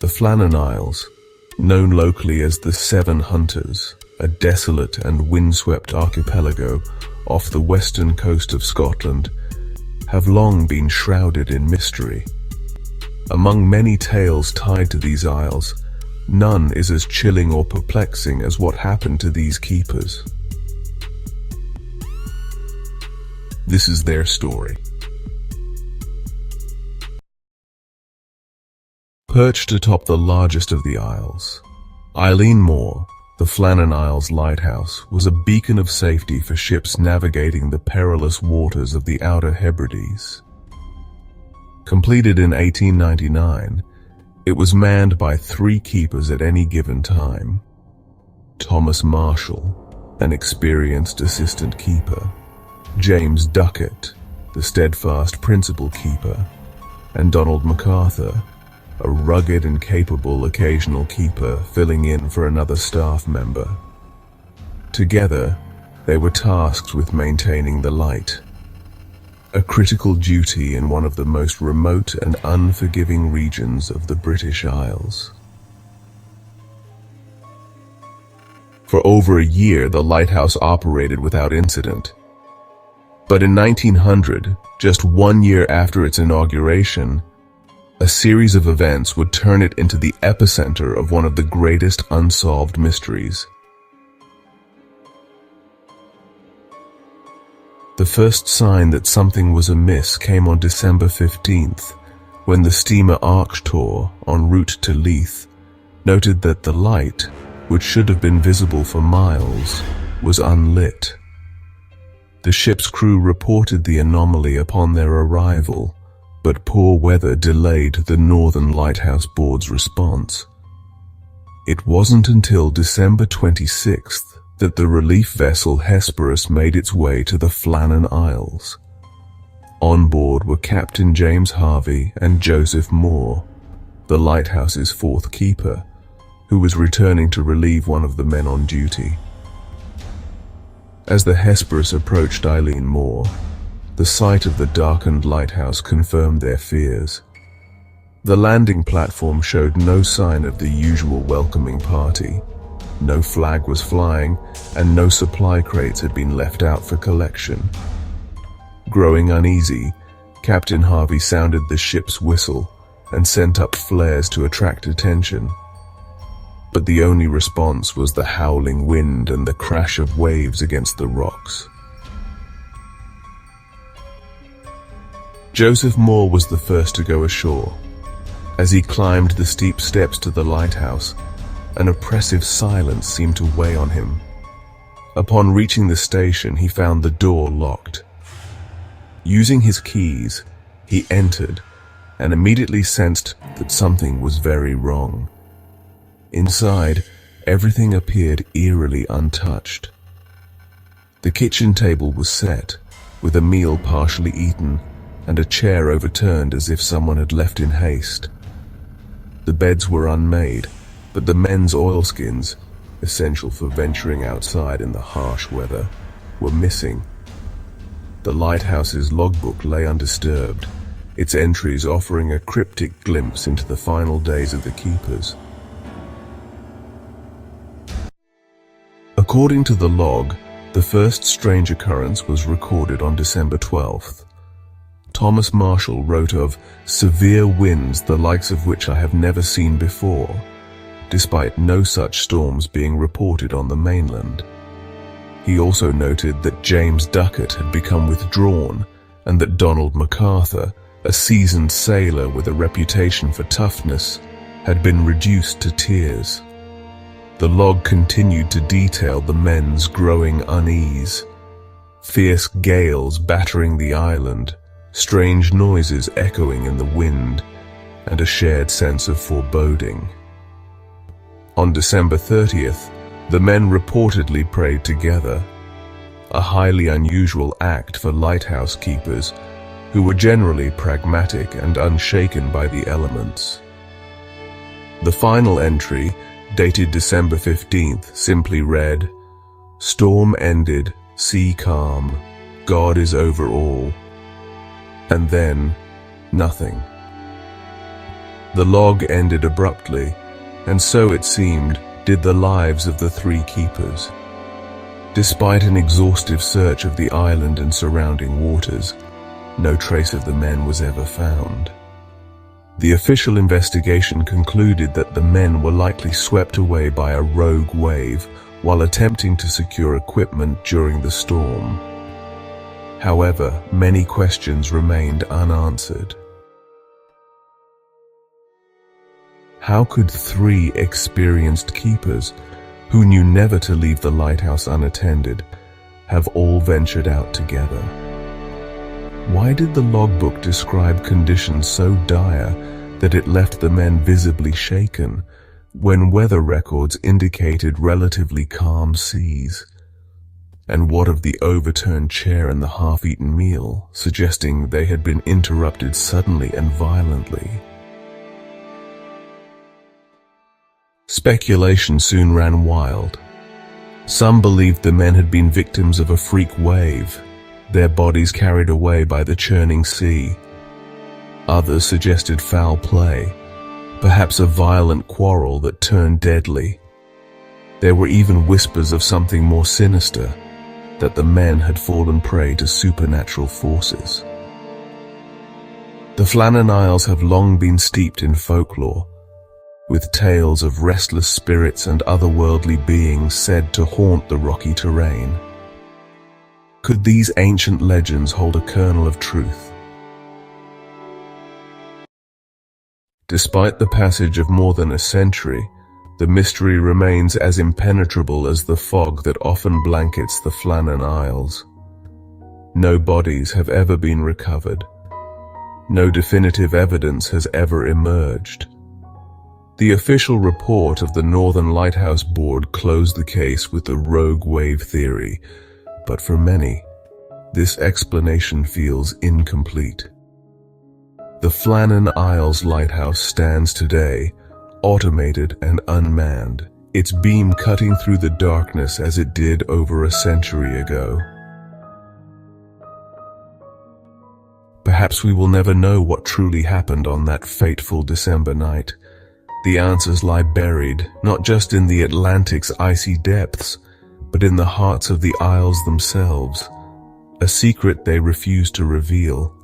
The Flannan Isles, known locally as the Seven Hunters, a desolate and windswept archipelago off the western coast of Scotland, have long been shrouded in mystery. Among many tales tied to these isles, none is as chilling or perplexing as what happened to these keepers. This is their story. Perched atop the largest of the isles, Eileen Moore, the Flannan Isles Lighthouse, was a beacon of safety for ships navigating the perilous waters of the Outer Hebrides. Completed in 1899, it was manned by 3 keepers at any given time: Thomas Marshall, an experienced assistant keeper; James Duckett, the steadfast principal keeper; and Donald MacArthur, a rugged and capable occasional keeper filling in for another staff member. Together, they were tasked with maintaining the light, a critical duty in one of the most remote and unforgiving regions of the British Isles. For over a year, the lighthouse operated without incident. But in 1900, just 1 year after its inauguration, a series of events would turn it into the epicenter of one of the greatest unsolved mysteries. The first sign that something was amiss came on December 15th, when the steamer Arctur, en route to Leith, noted that the light, which should have been visible for miles, was unlit. The ship's crew reported the anomaly upon their arrival, but poor weather delayed the Northern Lighthouse Board's response. It wasn't until December 26th that the relief vessel Hesperus made its way to the Flannan Isles. On board were Captain James Harvey and Joseph Moore, the lighthouse's 4th keeper, who was returning to relieve one of the men on duty. As the Hesperus approached Eileen Moore, the sight of the darkened lighthouse confirmed their fears. The landing platform showed no sign of the usual welcoming party. No flag was flying, and no supply crates had been left out for collection. Growing uneasy, Captain Harvey sounded the ship's whistle and sent up flares to attract attention. But the only response was the howling wind and the crash of waves against the rocks. Joseph Moore was the first to go ashore. As he climbed the steep steps to the lighthouse, an oppressive silence seemed to weigh on him. Upon reaching the station, he found the door locked. Using his keys, he entered and immediately sensed that something was very wrong. Inside, everything appeared eerily untouched. The kitchen table was set, with a meal partially eaten, and a chair overturned as if someone had left in haste. The beds were unmade, but the men's oilskins, essential for venturing outside in the harsh weather, were missing. The lighthouse's logbook lay undisturbed, its entries offering a cryptic glimpse into the final days of the keepers. According to the log, the first strange occurrence was recorded on December 12th. Thomas Marshall wrote of severe winds the likes of which I have never seen before, despite no such storms being reported on the mainland. He also noted that James Duckett had become withdrawn and that Donald MacArthur, a seasoned sailor with a reputation for toughness, had been reduced to tears. The log continued to detail the men's growing unease, fierce gales battering the island, strange noises echoing in the wind, and a shared sense of foreboding. On December 30th, the men reportedly prayed together, a highly unusual act for lighthouse keepers who were generally pragmatic and unshaken by the elements. The final entry, dated December 15th, simply read, "Storm ended, sea calm, God is over all." And then, nothing. The log ended abruptly, and so it seemed did the lives of the 3 keepers. Despite an exhaustive search of the island and surrounding waters, no trace of the men was ever found. The official investigation concluded that the men were likely swept away by a rogue wave while attempting to secure equipment during the storm. However, many questions remained unanswered. How could 3 experienced keepers, who knew never to leave the lighthouse unattended, have all ventured out together? Why did the logbook describe conditions so dire that it left the men visibly shaken, when weather records indicated relatively calm seas? And what of the overturned chair and the half-eaten meal, suggesting they had been interrupted suddenly and violently? Speculation soon ran wild. Some believed the men had been victims of a freak wave, their bodies carried away by the churning sea. Others suggested foul play, perhaps a violent quarrel that turned deadly. There were even whispers of something more sinister, that the men had fallen prey to supernatural forces. The Flannan Isles have long been steeped in folklore, with tales of restless spirits and otherworldly beings said to haunt the rocky terrain. Could these ancient legends hold a kernel of truth? Despite the passage of more than a century, the mystery remains as impenetrable as the fog that often blankets the Flannan Isles. No bodies have ever been recovered. No definitive evidence has ever emerged. The official report of the Northern Lighthouse Board closed the case with the rogue wave theory, but for many, this explanation feels incomplete. The Flannan Isles Lighthouse stands today, automated and unmanned, its beam cutting through the darkness as it did over a century ago. Perhaps we will never know what truly happened on that fateful December night. The answers lie buried, not just in the Atlantic's icy depths, but in the hearts of the isles themselves, a secret they refuse to reveal.